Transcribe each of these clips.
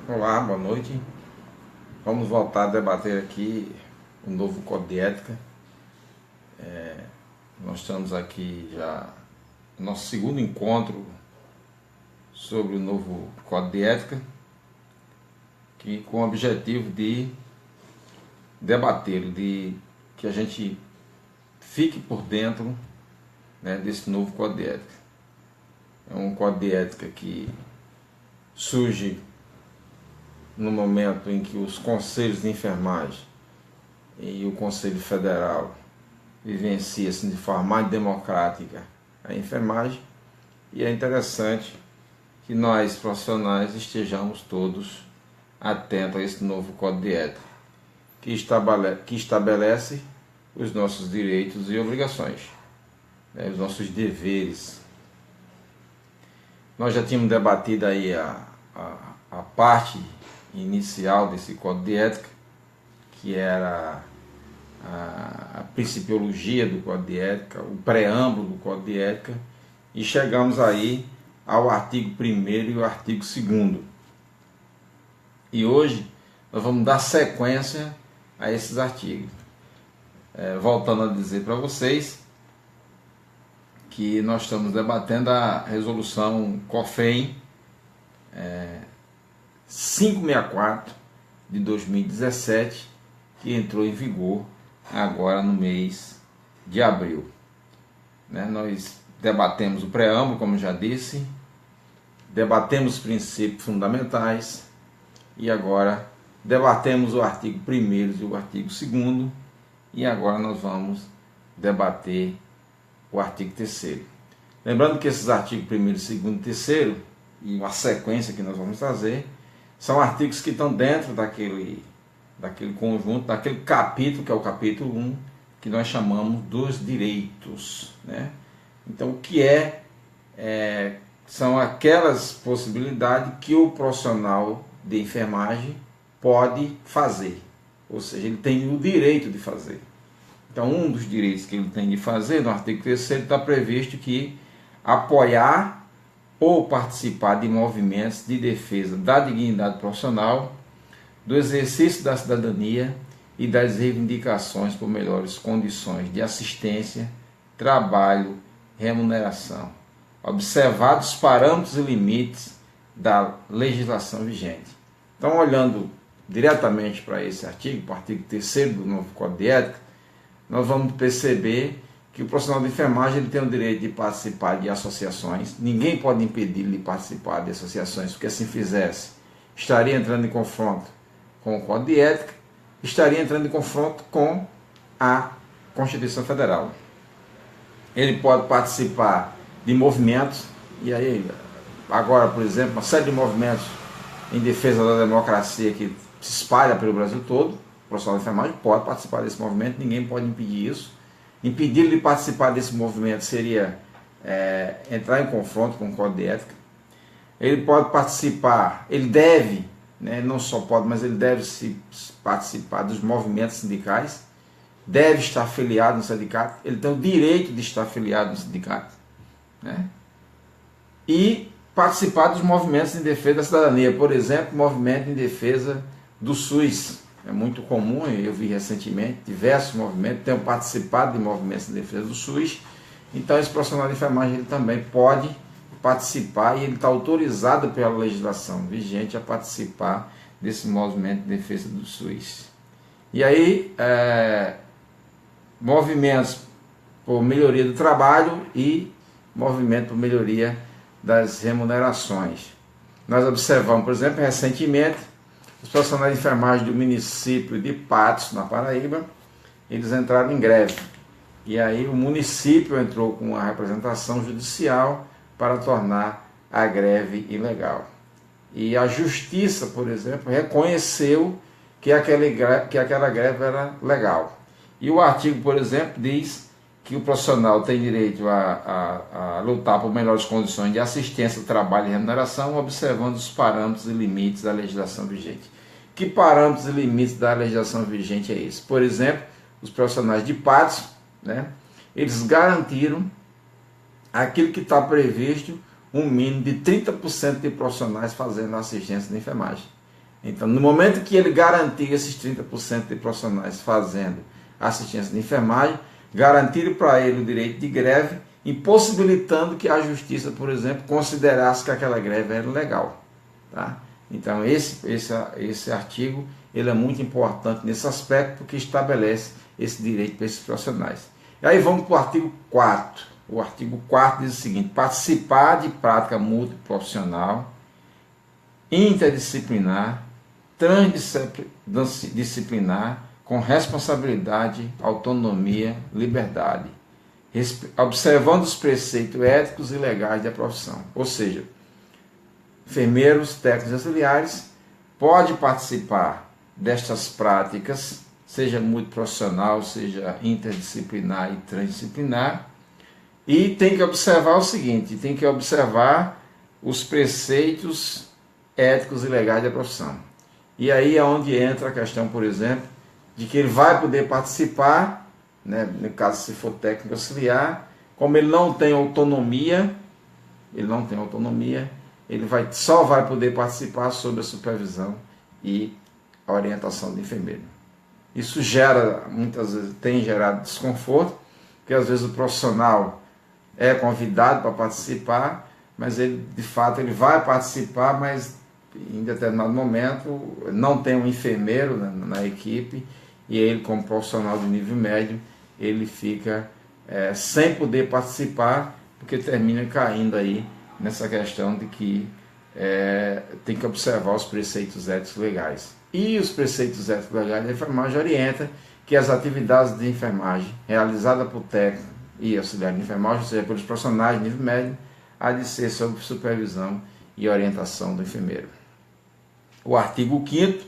Olá, boa noite. Vamos voltar a debater aqui o novo Código de Ética. Nós estamos aqui já no nosso segundo encontro sobre o novo Código de Ética, que com o objetivo de debater, de que a gente fique por dentro, né, desse novo Código de Ética. É um Código de Ética que surge no momento em que os conselhos de enfermagem e o Conselho Federal vivenciam de forma mais democrática a enfermagem, e é interessante que nós profissionais estejamos todos atentos a esse novo Código de Ética, que estabelece os nossos direitos e obrigações, né, os nossos deveres. Nós já tínhamos debatido aí a parte inicial desse Código de Ética, que era a principiologia do Código de Ética, o preâmbulo do Código de Ética, e chegamos aí ao artigo 1º e o artigo 2º. E hoje nós vamos dar sequência a esses artigos. Voltando a dizer para vocês que nós estamos debatendo a resolução COFEM 564 de 2017, que entrou em vigor agora no mês de abril. Nós debatemos o preâmbulo, como já disse, debatemos os princípios fundamentais e agora debatemos o artigo 1º e o artigo 2º, e agora nós vamos debater o artigo 3º. Lembrando que esses artigos 1º, 2º e 3º, e uma sequência que nós vamos trazer, são artigos que estão dentro daquele conjunto, daquele capítulo, que é o capítulo 1, que nós chamamos dos direitos, né? Então, o que são aquelas possibilidades que o profissional de enfermagem pode fazer, ou seja, ele tem o direito de fazer. Então, um dos direitos que ele tem de fazer, no artigo 3º, está previsto que apoiar ou participar de movimentos de defesa da dignidade profissional, do exercício da cidadania e das reivindicações por melhores condições de assistência, trabalho, remuneração, observados os parâmetros e limites da legislação vigente. Então, olhando diretamente para esse artigo, para o artigo 3º do novo Código de Ética, nós vamos perceber que o profissional de enfermagem ele tem o direito de participar de associações. Ninguém pode impedir ele de participar de associações, porque se fizesse, estaria entrando em confronto com o Código de Ética, estaria entrando em confronto com a Constituição Federal. Ele pode participar de movimentos, e aí, agora, por exemplo, uma série de movimentos em defesa da democracia que se espalha pelo Brasil todo. O profissional de enfermagem pode participar desse movimento, ninguém pode impedir isso. Impedir ele de participar desse movimento seria entrar em confronto com o Código de Ética. Ele pode participar, ele deve, né, não só pode, mas ele deve participar dos movimentos sindicais, deve estar afiliado no sindicato, ele tem o direito de estar afiliado no sindicato, né? E participar dos movimentos em defesa da cidadania, por exemplo, movimento em defesa do SUS. É muito comum, eu vi recentemente diversos movimentos, tenho participado de movimentos de defesa do SUS, então esse profissional de enfermagem ele também pode participar, e ele está autorizado pela legislação vigente a participar desse movimento de defesa do SUS. E aí, movimentos por melhoria do trabalho e movimento por melhoria das remunerações. Nós observamos, por exemplo, recentemente, os profissionais de enfermagem do município de Patos, na Paraíba, eles entraram em greve. E aí o município entrou com a representação judicial para tornar a greve ilegal. E a justiça, por exemplo, reconheceu que aquela greve era legal. E o artigo, por exemplo, diz que o profissional tem direito a lutar por melhores condições de assistência, trabalho e remuneração, observando os parâmetros e limites da legislação vigente. Que parâmetros e limites da legislação vigente é esse? Por exemplo, os profissionais de Patos, né, eles garantiram aquilo que está previsto, um mínimo de 30% de profissionais fazendo assistência de enfermagem. Então, no momento que ele garantir esses 30% de profissionais fazendo assistência de enfermagem, garantir para ele o direito de greve, impossibilitando que a justiça, por exemplo, considerasse que aquela greve era legal. Tá? Então, esse artigo ele é muito importante nesse aspecto, porque estabelece esse direito para esses profissionais. E aí vamos para o artigo 4. O artigo 4 diz o seguinte: participar de prática multiprofissional, interdisciplinar, transdisciplinar, com responsabilidade, autonomia, liberdade, observando os preceitos éticos e legais da profissão. Ou seja, enfermeiros, técnicos auxiliares pode participar destas práticas, seja multiprofissional, seja interdisciplinar e transdisciplinar, e tem que observar o seguinte: tem que observar os preceitos éticos e legais da profissão. E aí é onde entra a questão, por exemplo, de que ele vai poder participar, né, no caso se for técnico auxiliar, como ele não tem autonomia, ele só vai poder participar sob a supervisão e a orientação do enfermeiro. Isso muitas vezes tem gerado desconforto, porque às vezes o profissional é convidado para participar, mas ele de fato ele vai participar, mas em determinado momento não tem um enfermeiro na equipe, e ele, como profissional de nível médio, ele fica sem poder participar, porque termina caindo aí nessa questão de que tem que observar os preceitos éticos legais. E os preceitos éticos legais da enfermagem orientam que as atividades de enfermagem realizadas por técnico e auxiliar de enfermagem, ou seja, pelos profissionais de nível médio, há de ser sob supervisão e orientação do enfermeiro. O artigo 5º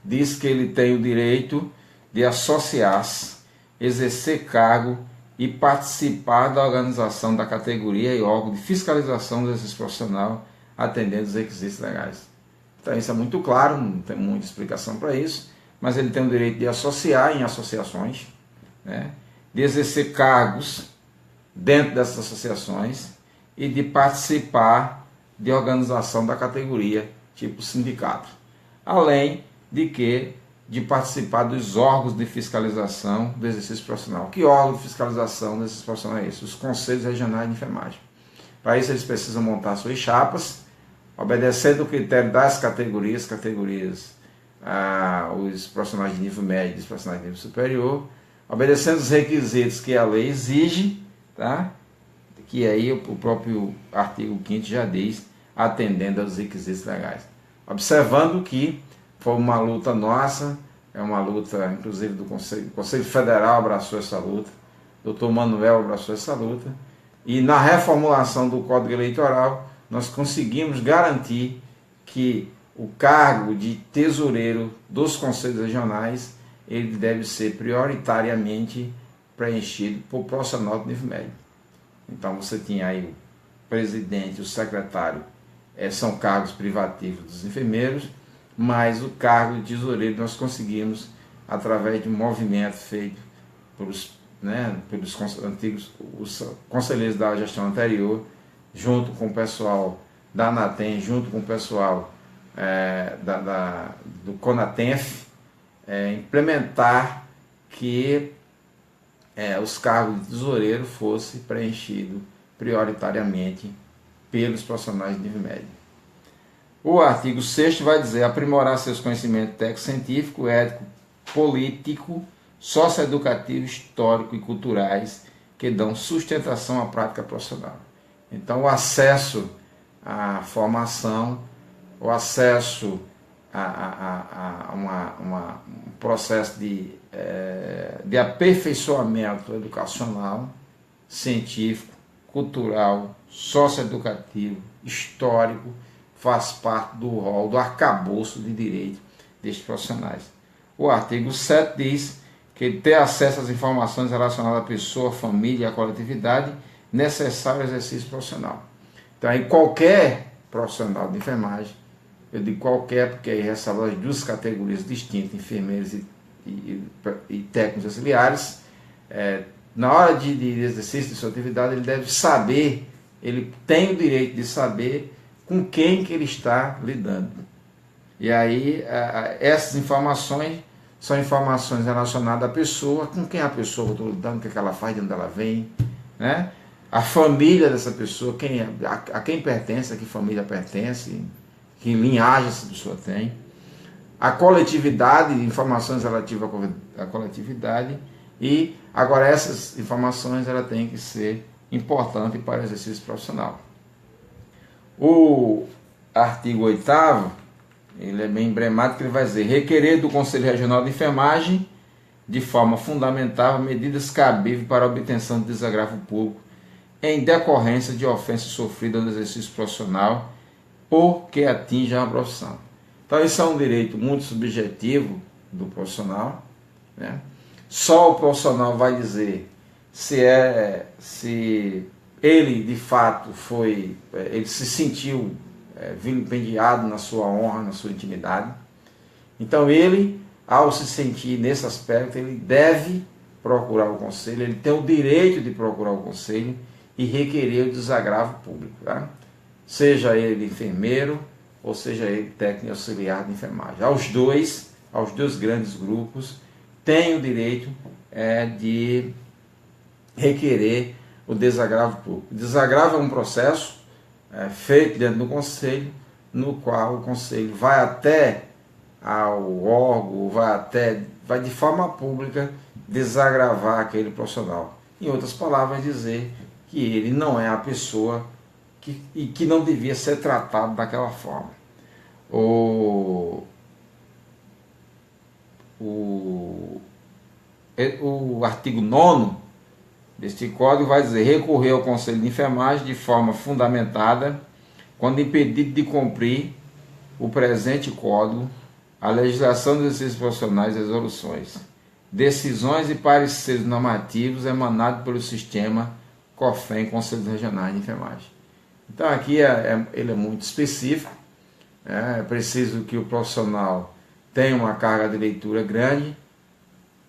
diz que ele tem o direito de associar-se, exercer cargo e participar da organização da categoria e órgão de fiscalização do exercício profissional, atendendo os requisitos legais. Então isso é muito claro, não tem muita explicação para isso, mas ele tem o direito de associar em associações, né, de exercer cargos dentro dessas associações e de participar de organização da categoria, tipo sindicato. Além de participar dos órgãos de fiscalização do exercício profissional. Que órgão de fiscalização do exercício profissional é esse? Os conselhos regionais de enfermagem. Para isso eles precisam montar suas chapas, obedecendo o critério das categorias, os profissionais de nível médio e os profissionais de nível superior, obedecendo os requisitos que a lei exige, tá? Que aí o próprio artigo 5º já diz, atendendo aos requisitos legais. Observando que foi uma luta nossa, é uma luta inclusive do Conselho. O Conselho Federal abraçou essa luta, o Dr. Manuel abraçou essa luta, e na reformulação do Código Eleitoral nós conseguimos garantir que o cargo de tesoureiro dos conselhos regionais ele deve ser prioritariamente preenchido por profissional de nível médio. Então você tinha aí o presidente, o secretário, são cargos privativos dos enfermeiros, mas o cargo de tesoureiro nós conseguimos através de um movimento feito pelos antigos os conselheiros da gestão anterior, junto com o pessoal da ANATEM, junto com o pessoal do CONATENF, implementar que os cargos de tesoureiro fossem preenchidos prioritariamente pelos profissionais de nível médio. O artigo 6º vai dizer: aprimorar seus conhecimentos técnico-científico, ético, político, socioeducativo, histórico e culturais que dão sustentação à prática profissional. Então, o acesso à formação, o acesso a um processo de aperfeiçoamento educacional, científico, cultural, socioeducativo, histórico, faz parte do rol, do arcabouço de direito destes profissionais. O artigo 7 diz que ter acesso às informações relacionadas à pessoa, família e à coletividade necessário ao exercício profissional. Então, aí qualquer profissional de enfermagem, eu digo qualquer, porque aí ressalva as duas categorias distintas, enfermeiros e técnicos auxiliares, na hora de exercício de sua atividade, ele deve saber, ele tem o direito de saber com quem que ele está lidando. E aí essas informações são informações relacionadas à pessoa, com quem a pessoa, eu estou lidando, o que ela faz, de onde ela vem, né? A família dessa pessoa, a quem pertence, a que família pertence, que linhagem essa pessoa tem, a coletividade, informações relativas à coletividade, e agora essas informações ela tem que ser importante para o exercício profissional. O artigo 8º, ele é bem emblemático, ele vai dizer: requerer do Conselho Regional de Enfermagem, de forma fundamental, medidas cabíveis para a obtenção de desagravo público em decorrência de ofensa sofrida no exercício profissional ou que atinja a profissão. Então, isso é um direito muito subjetivo do profissional, né? Só o profissional vai dizer se ele de fato ele se sentiu vilipendiado na sua honra, na sua intimidade. Então ele, ao se sentir nesse aspecto, ele deve procurar o conselho, ele tem o direito de procurar o conselho e requerer o desagravo público, tá? Seja ele enfermeiro ou seja ele técnico auxiliar de enfermagem. Aos dois grandes grupos têm o direito de requerer o desagravo público. O desagravo é um processo feito dentro do conselho, no qual o conselho vai até ao órgão, vai de forma pública desagravar aquele profissional. Em outras palavras, dizer que ele não é a pessoa que não devia ser tratado daquela forma. O artigo 9º deste código vai dizer: recorrer ao Conselho de Enfermagem de forma fundamentada, quando impedido de cumprir o presente código, a legislação dos exercícios profissionais e resoluções, decisões e pareceres normativos emanados pelo sistema COFEN, Conselhos Regionais de Enfermagem. Então aqui ele é muito específico, é preciso que o profissional tenha uma carga de leitura grande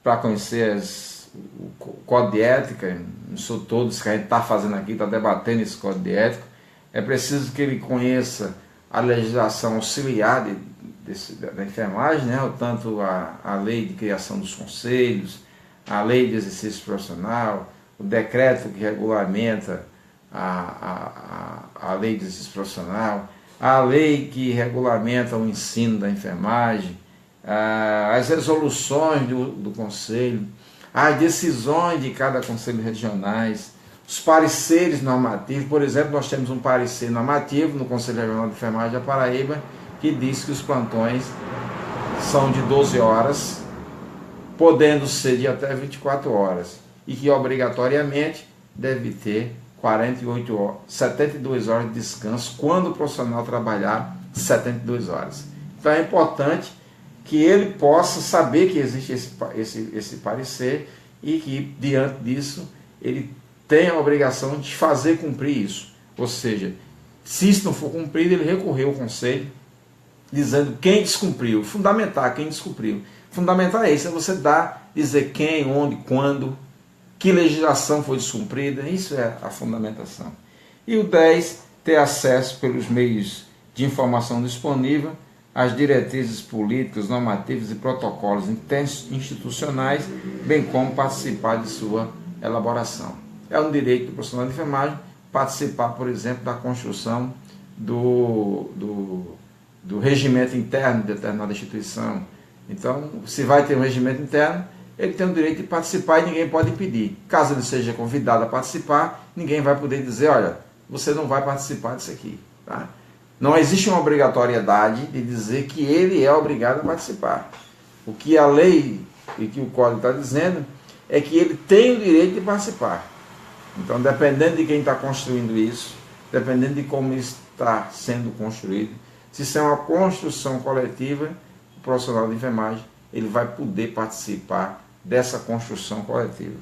para conhecer o código de ética. Não sou todos que a gente está fazendo aqui, está debatendo esse código de ética. É preciso que ele conheça a legislação auxiliar da enfermagem, né? Tanto a lei de criação dos conselhos, a lei de exercício profissional, o decreto que regulamenta a lei de exercício profissional, a lei que regulamenta o ensino da enfermagem, as resoluções do conselho, as decisões de cada conselho regionais, os pareceres normativos. Por exemplo, nós temos um parecer normativo no Conselho Regional de Enfermagem da Paraíba que diz que os plantões são de 12 horas, podendo ser de até 24 horas, e que obrigatoriamente deve ter 72 horas de descanso quando o profissional trabalhar 72 horas. Então é importante que ele possa saber que existe esse parecer e que, diante disso, ele tem a obrigação de fazer cumprir isso. Ou seja, se isso não for cumprido, ele recorreu ao conselho, dizendo quem descumpriu, fundamentar quem descumpriu. Fundamental é isso, é você dizer quem, onde, quando, que legislação foi descumprida. Isso é a fundamentação. E o 10, ter acesso pelos meios de informação disponível às diretrizes políticas, normativas e protocolos institucionais, bem como participar de sua elaboração. É um direito do profissional de enfermagem participar, por exemplo, da construção do regimento interno de determinada instituição. Então, se vai ter um regimento interno, ele tem o direito de participar e ninguém pode impedir. Caso ele seja convidado a participar, ninguém vai poder dizer: olha, você não vai participar disso aqui. Tá? Não existe uma obrigatoriedade de dizer que ele é obrigado a participar. O que a lei e que o código está dizendo é que ele tem o direito de participar. Então, dependendo de quem está construindo isso, dependendo de como está sendo construído, se isso é uma construção coletiva, o profissional de enfermagem ele vai poder participar dessa construção coletiva.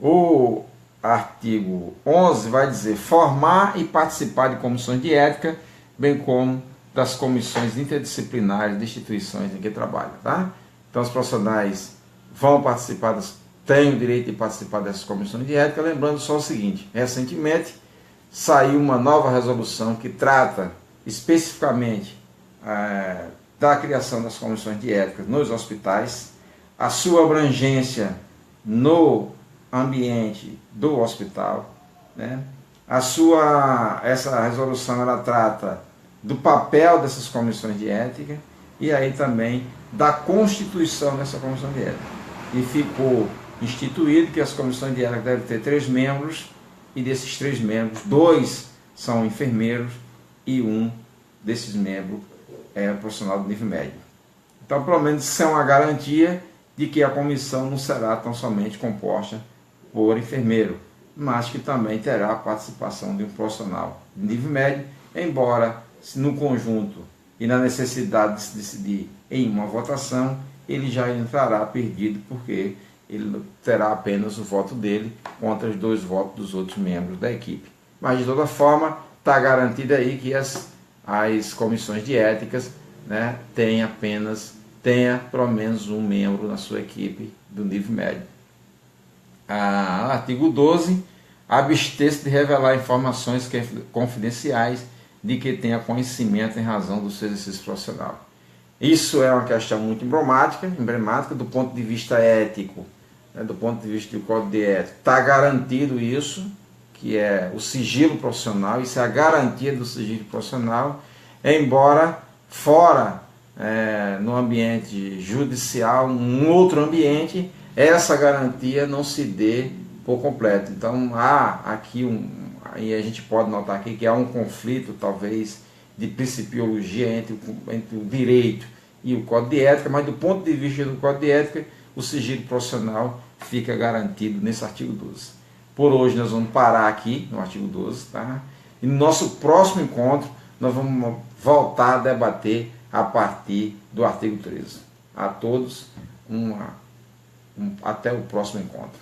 O artigo 11 vai dizer: formar e participar de comissões de ética, bem como das comissões interdisciplinares de instituições em que trabalham. Tá? Então, os profissionais vão participar, têm o direito de participar dessas comissões de ética. Lembrando só o seguinte: recentemente saiu uma nova resolução que trata especificamente da criação das comissões de ética nos hospitais, a sua abrangência no ambiente do hospital, né? Essa resolução ela trata do papel dessas comissões de ética e aí também da constituição dessa comissão de ética. E ficou instituído que as comissões de ética devem ter 3 membros e desses 3 membros, 2 são enfermeiros e 1 desses membros é profissional do nível médio. Então, pelo menos isso é uma garantia de que a comissão não será tão somente composta por enfermeiro, mas que também terá a participação de um profissional de nível médio, embora no conjunto e na necessidade de se decidir em uma votação, ele já entrará perdido, porque ele terá apenas o voto dele contra os 2 votos dos outros membros da equipe. Mas, de toda forma, está garantido aí que as comissões de éticas, né, tenha pelo menos um membro na sua equipe do nível médio. Artigo 12. Abster-se de revelar informações confidenciais de que tenha conhecimento em razão do seu exercício profissional. Isso é uma questão muito emblemática do ponto de vista ético, né, do ponto de vista do Código de Ética. Está garantido isso, que é o sigilo profissional, isso é a garantia do sigilo profissional, embora fora, no ambiente judicial, num outro ambiente, essa garantia não se dê por completo. Então há aqui e a gente pode notar aqui que há um conflito talvez de principiologia entre o direito e o Código de Ética, mas do ponto de vista do Código de Ética, o sigilo profissional fica garantido nesse artigo 12. Por hoje nós vamos parar aqui no artigo 12, tá? E no nosso próximo encontro nós vamos voltar a debater a partir do artigo 13. A todos, até o próximo encontro.